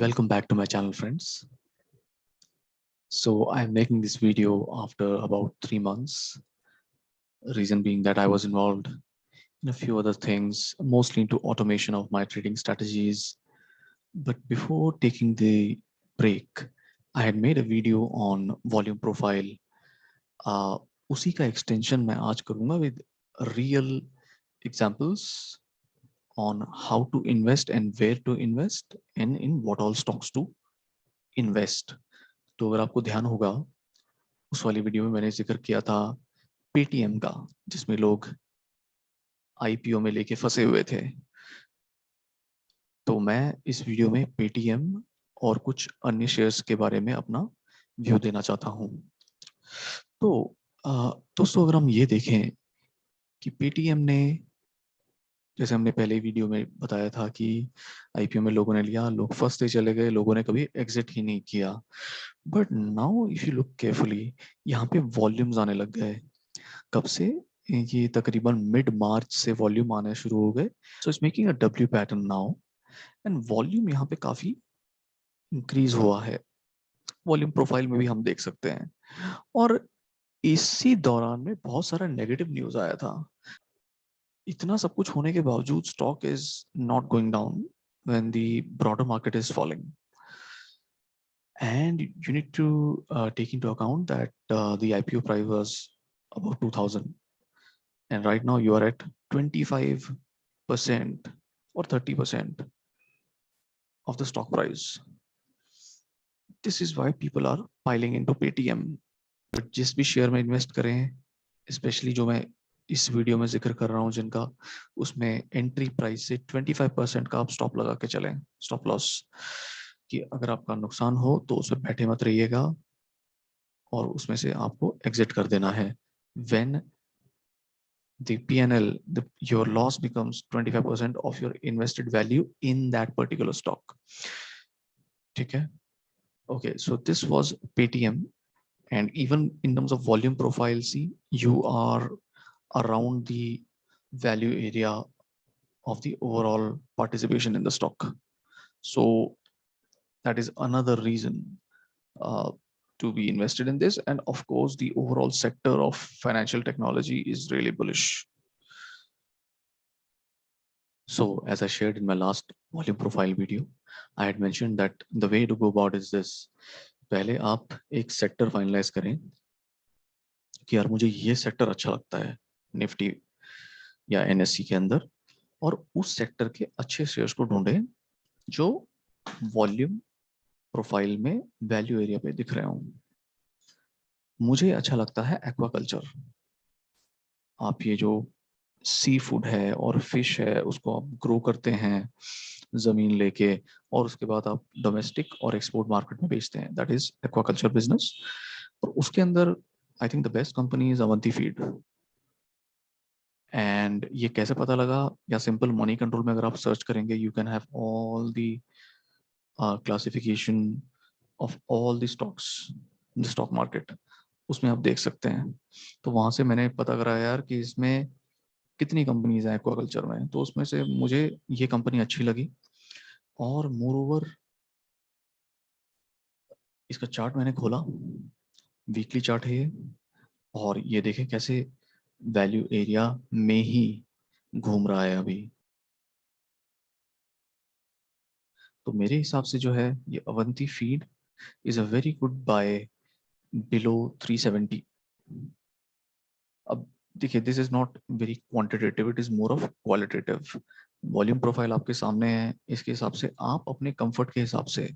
Welcome back to my channel, friends. So I'm making this video after about 3 months. Reason being that I was involved in a few other things, mostly into automation of my trading strategies. But before taking the break, I had made a video on volume profile. उसी का extension मैं आज करूँगा with real examples on how to invest and where to invest and in what all stocks to invest. तो अगर आपको ध्यान होगा उस वाली वीडियो में मैंने जिक्र किया था पेटीएम का, जिसमें लोग आईपीओ में लेके फंसे हुए थे। तो मैं इस वीडियो में पेटीएम और कुछ अन्य शेयर्स के बारे में अपना व्यू देना चाहता हूँ। तो दोस्तों, अगर हम ये देखें कि पेटीएम ने, जैसे हमने पहले वीडियो में बताया था कि आईपीओ में लोगों ने लिया, लोग फंसते चले गए, लोगों ने कभी एग्जिट ही नहीं किया। But now if you look carefully, यहाँ पे वॉल्यूम्स आने लग गए। कब से? ये तकरीबन मिड मार्च से वॉल्यूम आने शुरू हो गए। So it's making a W pattern now and volume यहाँ पे काफी इंक्रीज हुआ है। वॉल्यूम प्रोफाइल में भी हम देख सकते हैं। और इसी दौरान में बहुत सारा नेगेटिव न्यूज आया था। इतना सब कुछ होने के बावजूद stock is not going down when the broader market is falling. And you need to take into account that the IPO price was about 2000, and right now you are at 25% or 30% of the stock price. This is why people are piling into Paytm. But जिस भी share में invest करें, specially जो मैं इस video में जिक्र कर रहा हूँ जिनका, उसमें एंट्री प्राइस से 25% का आप स्टॉप लगा के चलें, स्टॉप लॉस, कि अगर आपका नुकसान हो तो उसमें बैठे मत रहिएगा और उसमें से आपको एग्जिट कर देना है। When the PNL, your loss becomes 25% of your invested value in that particular stock. ठीक है? Okay, so this was Paytm, and even in terms of volume profile, see, you are around the value area of the overall participation in the stock. So that is another reason to be invested in this. And of course, the overall sector of financial technology is really bullish. So as I shared in my last volume profile video, I had mentioned that the way to go about is this. पहले आप एक sector finalise करें कि यार मुझे ये sector अच्छा लगता है निफ्टी या एनएससी के अंदर, और उस सेक्टर के अच्छे शेयर्स को ढूंढें जो वॉल्यूम प्रोफाइल में वैल्यू एरिया पे दिख रहे हों। मुझे अच्छा लगता है एक्वाकल्चर। आप ये जो सी फूड है और फिश है उसको आप ग्रो करते हैं जमीन लेके, और उसके बाद आप डोमेस्टिक और एक्सपोर्ट मार्केट में बेचते हैं, दैट इज एक्वाकल्चर बिजनेस। और उसके अंदर I think the best company is Avanti feed. And ये कैसे पता लगा? या सिंपल मनी कंट्रोल में अगर आप सर्च करेंगे, you can have all the classification of all the stocks in the stock market, उसमें आप देख सकते हैं। तो वहां से मैंने पता करा यार कि इसमें कितनी कंपनीज हैं एक्वाकल्चर में, तो उसमें से मुझे ये कंपनी अच्छी लगी। और मोर ओवर इसका चार्ट मैंने खोला, वीकली चार्ट है ये, और ये देखें कैसे वैल्यू एरिया में ही घूम रहा है अभी। तो मेरे हिसाब से जो है ये Avanti feed is a very good buy below 370। अब देखिए, this is not very quantitative, it is more of qualitative. Volume profile आपके सामने है, इसके हिसाब से आप अपने कंफर्ट के हिसाब से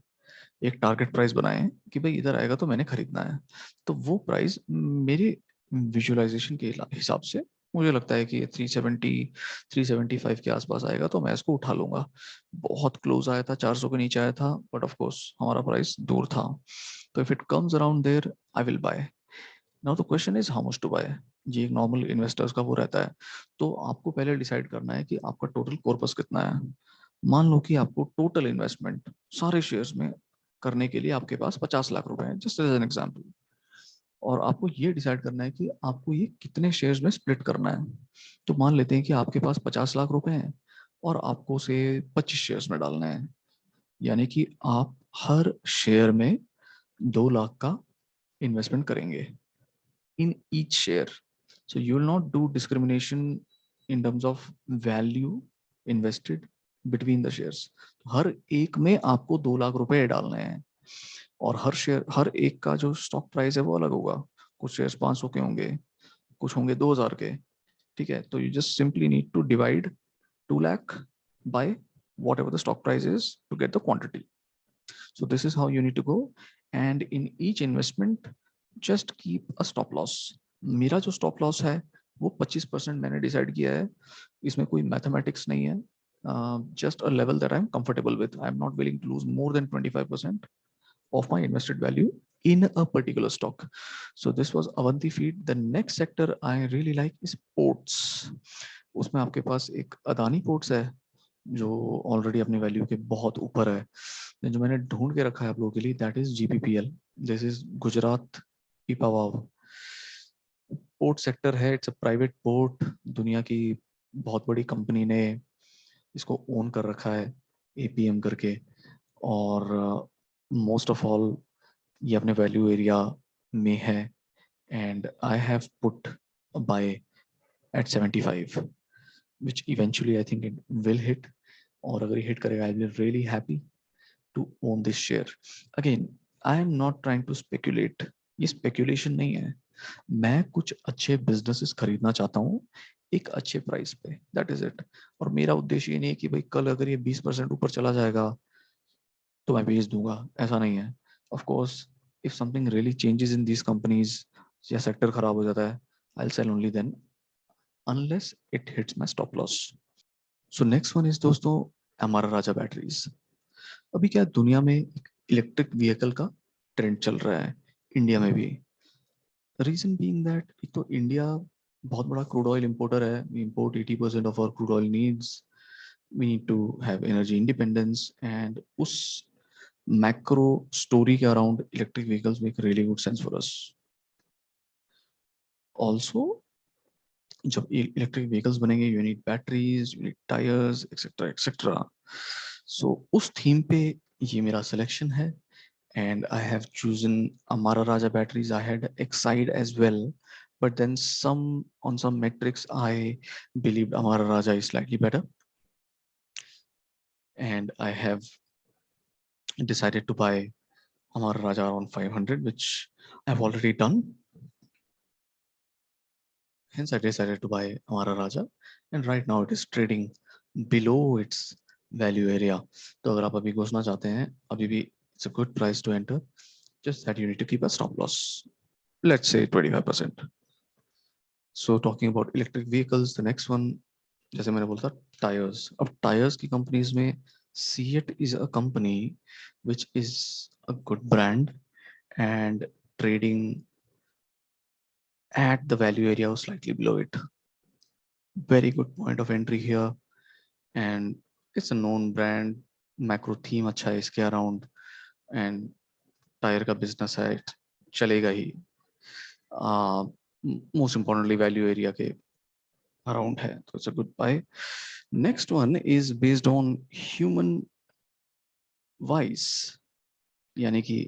एक टारगेट प्राइस बनाएं कि भाई इधर आएगा तो मैंने खरीदना है। तो वो प्राइस मेरे विजुअलाइजेशन के हिसाब से मुझे लगता है कि 370 375 के आसपास आएगा तो मैं इसको उठा लूंगा। बहुत क्लोज आया था, 400 के नीचे आया था, बट ऑफ कोर्स हमारा प्राइस दूर था। तो if it comes around there I will buy. Now the question is how much to buy. ये एक नॉर्मल इन्वेस्टर्स का वो रहता है। तो आपको पहले डिसाइड करना है कि आपका टोटल कॉर्पस कितना है। मान लो कि आपको टोटल इन्वेस्टमेंट सारे शेयर्स में करने के लिए आपके पास 50 लाख रुपए हैं, जस्ट एज एन एग्जांपल। और आपको ये डिसाइड करना है कि आपको ये कितने शेयर्स में स्प्लिट करना है। तो मान लेते हैं कि आपके पास 50 लाख रुपए हैं और आपको से 25 शेयर्स में डालना है। यानी कि आप हर शेयर में 2 लाख का इन्वेस्टमेंट करेंगे in each share. So you will not do discrimination in terms of value invested between the shares. हर एक में आपको 2 लाख रुपए डालने हैं और हर शेयर, हर एक का जो स्टॉक प्राइस है वो अलग होगा. कुछ शेयर्स 500 के होंगे, कुछ होंगे 2000 के. ठीक है, तो you just simply need to divide 2 lakh by whatever the stock price is to get the quantity. So this is how you need to go. And in each investment, just keep a stop loss. मेरा जो stop loss है वो 25% मैंने decide किया है. इसमें कोई mathematics नहीं है. Just a level that I'm comfortable with. I'm not willing to lose more than 25% of my invested value in a particular stock. So this was Avanti Feed. The next sector I really like is ports. उसमें आपके पास एक Adani ports है जो already अपनी value के बहुत ऊपर है. जो मैंने ढूंढ के रखा है आप लोगों के लिए, that is जीपीपीएल. This is Gujarat Pipavav. Port sector है, इट्स अ प्राइवेट पोर्ट. दुनिया की बहुत बड़ी कंपनी ने इसको ओन कर रखा है, एपीएम करके. और मोस्ट ऑफ ऑल ये अपने वैल्यू एरिया में है. And I have put buy at 75, which eventually I think it will hit. और अगर ये हिट करेगा, I will really happy to own this share. Again, I am not trying to speculate. ये speculation नहीं है. मैं कुछ अच्छे बिजनेसेस खरीदना चाहता हूँ एक अच्छे प्राइस पे, दैट इज इट. और मेरा उद्देश्य ये नहीं है कि भाई कल अगर ये 20% ऊपर चला जाएगा तो मैं बेच दूंगा, ऐसा नहीं है. Of course if something really changes in these companies या सेक्टर खराब हो जाता है, I will sell only then unless it hits my stop loss. So next one is दोस्तों हमारा राजा बैटरीज. अभी क्या दुनिया में इलेक्ट्रिक व्हीकल का ट्रेंड चल रहा है, इंडिया में भी. रीजन बीइंग दैट एक तो इंडिया बहुत बड़ा क्रूड ऑयल इंपोर्टर है. We import 80% of our crude oil needs. We need to have energy independence. And उस मैक्रो स्टोरी के around electric vehicles make really good sense for us. Also जब electric vehicles बनेंगे, you need batteries, you need tyres, etcetera etcetera. So उस theme पे ये मेरा selection है. And I have chosen Amara Raja batteries. I had Exide as well, but then on some metrics, I believed Amara Raja is slightly better, and I have decided to buy Amara Raja around 500, which I've already done. Hence, I decided to buy Amara Raja, and right now it is trading below its value area. तो अगर आप अभी घुसना चाहते हैं, अभी भी it's a good price to enter. Just that you need to keep a stop loss. Let's say 25%. So talking about electric vehicles, the next one, जैसे मैंने बोला था टायर्स. अब टायर्स की कंपनीज में CEAT is a company which is a good brand and trading at the value area or slightly below it. Very good point of entry here, and it's a known brand. Macro theme अच्छा है इसके around, and tyre का business है, चलेगा ही. Most importantly value area के around है, तो it's a good buy. Next one is based on human vice, यानी कि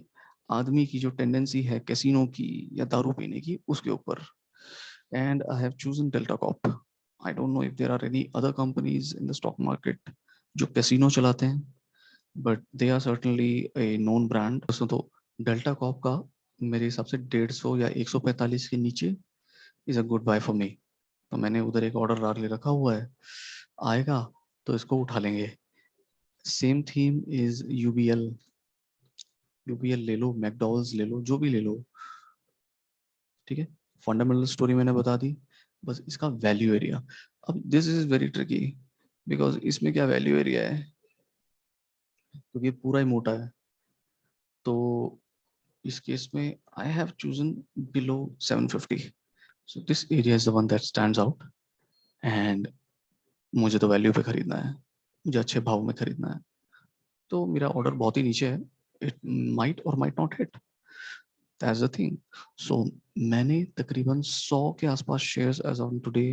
आदमी की जो टेंडेंसी है कैसीनो की या दारू पीने की, उसके ऊपर. And I have chosen Delta Corp. I don't know if there are any other companies in the stock market जो कैसीनो चलाते हैं, but they are certainly a known brand. तो डेल्टा कॉप का मेरे हिसाब से 150 या 145 के नीचे is a good buy for me. तो मैंने उधर एक ऑर्डर डाल के रखा हुआ है, आएगा तो इसको उठा लेंगे. Same theme is UBL. UBL ले लो, मैकडॉवल्स ले लो, जो भी ले लो, ठीक है. फंडामेंटल स्टोरी मैंने बता दी, बस इसका वैल्यू एरिया. अब this is very tricky because इसमें क्या वैल्यू एरिया है, क्योंकि पूरा ही मोटा है. तो इस केस में आई have chosen below 750. So this area is the one that stands out. And मुझे तो वैल्यू पे खरीदना है, मुझे अच्छे भाव में खरीदना है. तो मेरा ऑर्डर बहुत ही नीचे है. It might or might not hit, that's the thing. So मैंने तकरीबन 100 के आसपास shares as on today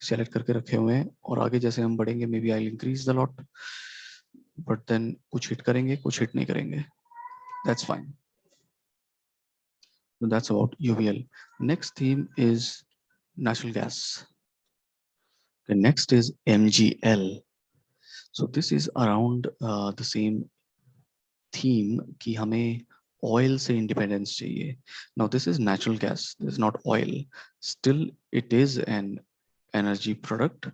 select करके रखे हुए हैं, और आगे जैसे हम बढ़ेंगे maybe I increase the lot. But then कुछ हिट करेंगे, कुछ हिट नहीं करेंगे. That's fine. So that's about UVL. Next theme is natural gas. The next is MGL. So this is around the same theme कि हमें oil से independence चाहिए. Now this is natural gas. This is not oil. Still, it is an energy product,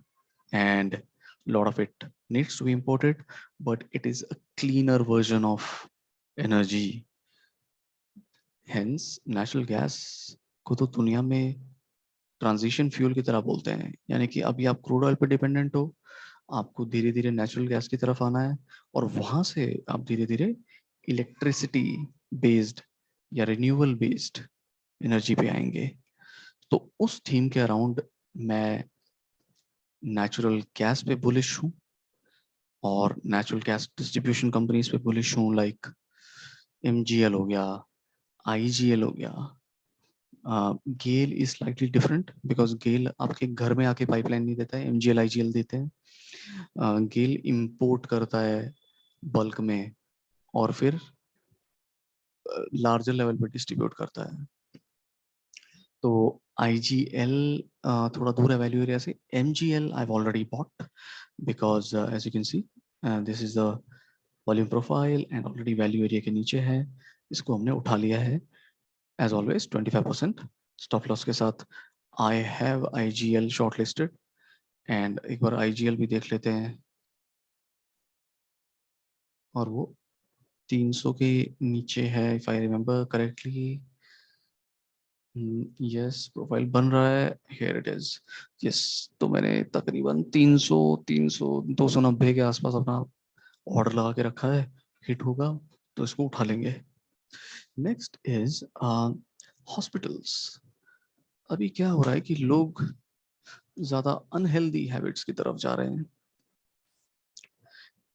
and a lot of it needs to be imported, but it is a cleaner version of energy. Hence, natural gas को तो दुनिया में transition fuel की तरह बोलते हैं. यानी कि अभी आप क्रूड ऑयल पे डिपेंडेंट हो, आपको धीरे धीरे नेचुरल गैस की तरफ आना है, और वहां से आप धीरे धीरे इलेक्ट्रिसिटी बेस्ड या रिन्यूएबल बेस्ड एनर्जी पे आएंगे. तो उस थीम के अराउंड मैं नेचुरल गैस पे बुलिश हूँ, और नेचुरल गैस डिस्ट्रीब्यूशन कंपनीज पे बुलिश हूँ. लाइक एमजीएल हो गया, आईजीएल हो गया. गेल इज स्लाइटली डिफरेंट बिकॉज गेल आपके घर में आके पाइपलाइन नहीं देता है, एमजीएल आईजीएल देते हैं. गेल इंपोर्ट करता है बल्क में, और फिर लार्जर लेवल पे डिस्ट्रीब्यूट करता है. तो आईजीएल थोड़ा दूर है वैल्यू एरिया से. MGL I have already bought because as you can see this is the volume profile and already value area के नीचे है. इसको हमने उठा लिया है एज ऑलवेज 25% स्टॉप लॉस के साथ. I have IGL short listed, and एक बार आईजीएल भी देख लेते हैं. और वो 300 के नीचे है if I remember correctly. Yes, profile बन रहा है. Here it is. यस, तो मैंने तकरीबन 300 300 290 के आसपास अपना ऑर्डर लगा के रखा है. हिट होगा तो इसको उठा लेंगे. Next is hospitals. अभी क्या हो रहा है कि लोग ज्यादा अनहेल्दी हैबिट्स की तरफ जा रहे हैं,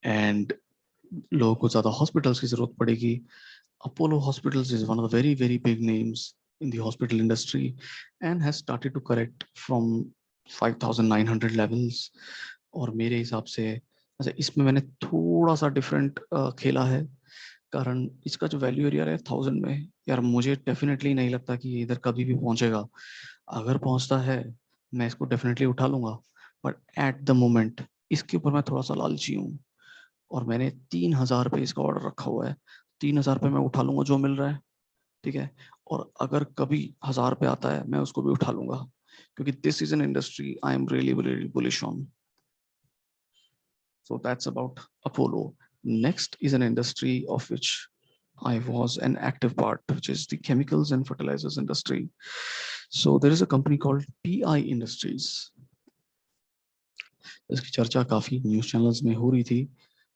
एंड लोगों को ज्यादा हॉस्पिटल्स की जरूरत पड़ेगी. Apollo Hospitals is one of the very, very big names in the hospital industry and has started to correct from 5,900 levels. और मेरे हिसाब से अच्छा, इसमें मैंने थोड़ा सा डिफरेंट खेला है, कारण इसका जो वैल्यू एरिया है 1000 में. यार मुझे डेफिनेटली नहीं लगता कि ये इधर कभी भी पहुंचेगा. अगर पहुंचता है मैं इसको डेफिनेटली उठा लूंगा, बट एट द मोमेंट इसके ऊपर मैं थोड़ा सा लालची हूँ, और मैंने 3000 पे इसका ऑर्डर रखा हुआ है. 3000 पे मैं उठा लूंगा जो मिल रहा है, ठीक है. और अगर कभी 1000 पे आता है मैं उसको भी उठा लूंगा, क्योंकि this is an industry I am really really bullish on. So that's about Apollo. Next is an industry of which I was an active part, which is the chemicals and fertilizers industry. So there is a company called PI Industries. इसकी चर्चा काफी news channels में हो रही थी.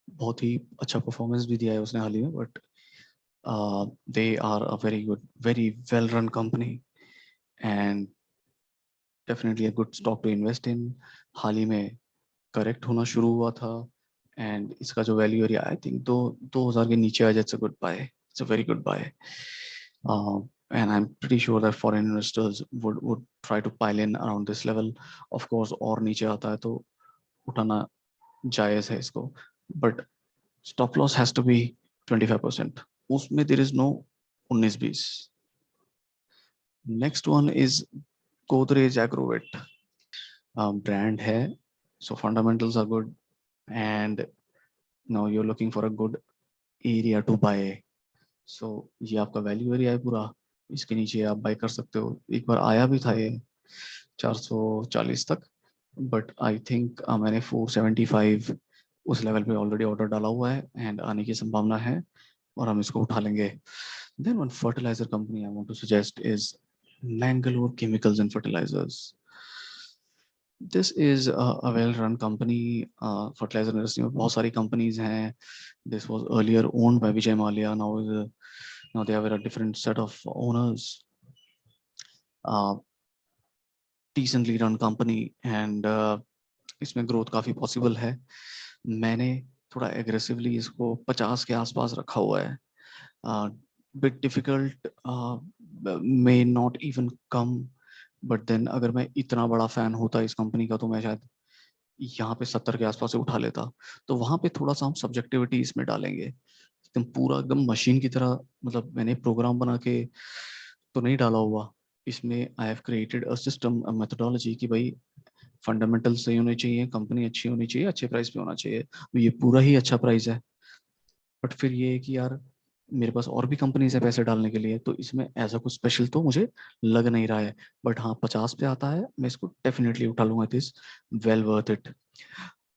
बहुत ही अच्छा performance भी दिया है उसने हाल ही में, but they are a very good, very well run company and definitely a good stock to invest in. हाल ही में करेक्ट होना शुरू हुआ था, एंड इसका जो वैल्यू एरिया आई थिंक 2000 के नीचे आ जाए, it's a good buy. It's a very good buy. And I'm pretty sure that foreign investors would try to pile in around this level. Of course, और नीचे आता है तो उठाना जायज है इसको, but stop loss has to be 25%. उसमें there is no 19-20. Next one is Godrej Agrovet. Brand है, so fundamentals are good, and now you're looking for a good area to buy. So ये आपका वैल्यू एरिया है पूरा, इसके नीचे आप bye कर सकते हो. एक बार आया भी था ये 440 तक, बट आई थिंक मैंने 475 उस लेवल पे ऑलरेडी ऑर्डर डाला हुआ है, एंड आने की संभावना है, और हम इसको उठा लेंगे. Then one fertilizer company I want to suggest is Mangalore Chemicals and Fertilizers. This is a well-run company. Fertilizer industry में बहुत सारी companies हैं. This was earlier owned by Vijay Mallya. Now they have a different set of owners. Decently run company, and इसमें growth काफी possible है. मैंने थोड़ा aggressively इसको 50 के आसपास रखा हुआ है. Bit difficult, may not even come, but then अगर मैं इतना बड़ा fan होता इस कंपनी का तो मैं शायद यहाँ पे 70 के आसपास से उठा लेता, तो वहां पे थोड़ा सा हम सब्जेक्टिविटी इसमें डालेंगे, एकदम पूरा एकदम मशीन की तरह। मतलब मैंने प्रोग्राम बना के तो नहीं डाला हुआ इसमें। I have created a system, a methodology कि भाई फंडामेंटल सही होने चाहिए, कंपनी अच्छी होनी चाहिए, अच्छे प्राइस पे होना चाहिए, तो ये पूरा ही अच्छा प्राइस है। बट फिर ये है कि यार मेरे पास और भी कंपनीज है पैसे डालने के लिए, तो इसमें ऐसा कुछ स्पेशल तो मुझे लग नहीं रहा है। बट हाँ 50 पे आता है, मैं इसको डेफिनेटली उठा लूंगा, it is well worth it.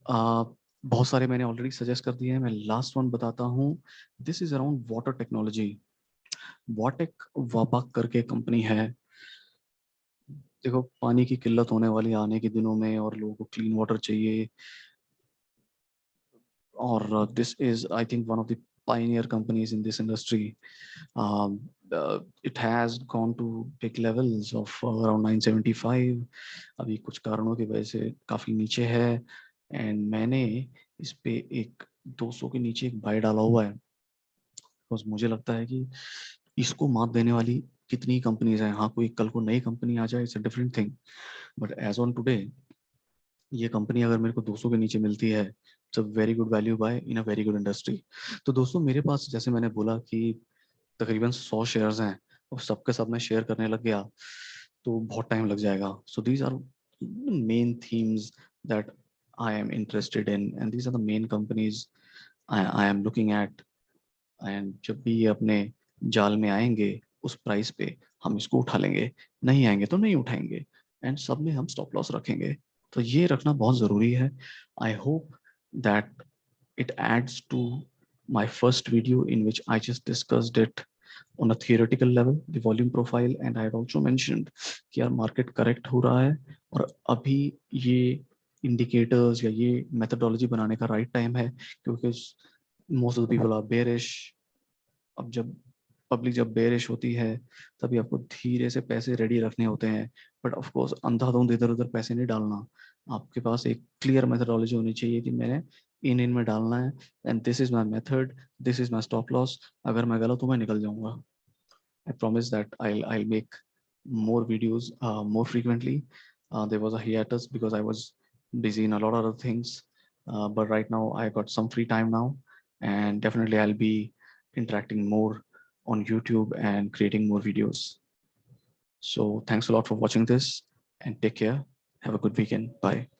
बहुत सारे मैंने ऑलरेडी सजेस्ट कर दिए हैं, मैं लास्ट वन बताता हूँ। This is around water technology. वाटेक वाबाक करके कंपनी है। देखो पानी की किल्लत होने वाली है आने के दिनों में, और लोगों को क्लीन वाटर चाहिए। और this is I think one of the pioneer companies in this industry. Um, it has gone to big levels of around 975. अभी कुछ कारणों की वजह से काफी नीचे है, एंड मैंने इस पे एक 200 के नीचे एक बाय डाला हुआ है, बिकॉज मुझे लगता है कि इसको मात देने वाली कितनी कंपनीज हैं। हाँ कोई कल को नई कंपनी आ जाए, it's a different thing, but as on today ये कंपनी अगर मेरे को 200 के नीचे मिलती है, it's a very good value buy in a very good industry. तो दोस्तों मेरे पास, जैसे मैंने बोला कि तकरीबन 100 शेयर्स हैं, और सबके सब मैं शेयर करने लग गया तो बहुत टाइम लग जाएगा। So these are main themes that I am interested in, and these are the main companies I am looking at. And जब भी ये अपने जाल में आएंगे उस प्राइस पे हम इसको उठा लेंगे, नहीं आएंगे तो नहीं उठाएंगे, एंड सब में हम स्टॉप लॉस रखेंगे। तो ये रखना बहुत ज़रूरी है। I hope that it adds to my first video in which I just discussed it on a theoretical level, the volume profile, and I had also mentioned कि यार मार्केट करेक्ट हो रहा है, और अभी ये इंडिकेटर्स या ये मेथडोलॉजी बनाने का राइट टाइम है, क्योंकि most of the people are bearish. अब जब पब्लिक जब बेरिश होती है तभी आपको धीरे से पैसे रेडी रखने होते हैं, बट ऑफ कोर्स अंधाधुंध इधर उधर पैसे नहीं डालना। आपके पास एक क्लियर मेथडोलॉजी होनी चाहिए कि मैंने इन में डालना है, and this is my method, this is my stop loss. अगर मैं गलत हूँ मैं निकल जाऊंगा। I promise that I make more videos more frequently. There was a hiatus because I was busy in a lot of other things, but right now I got some free time now, and definitely I'll be interacting more on YouTube and creating more videos. So thanks a lot for watching this, and take care. Have a good weekend. Bye.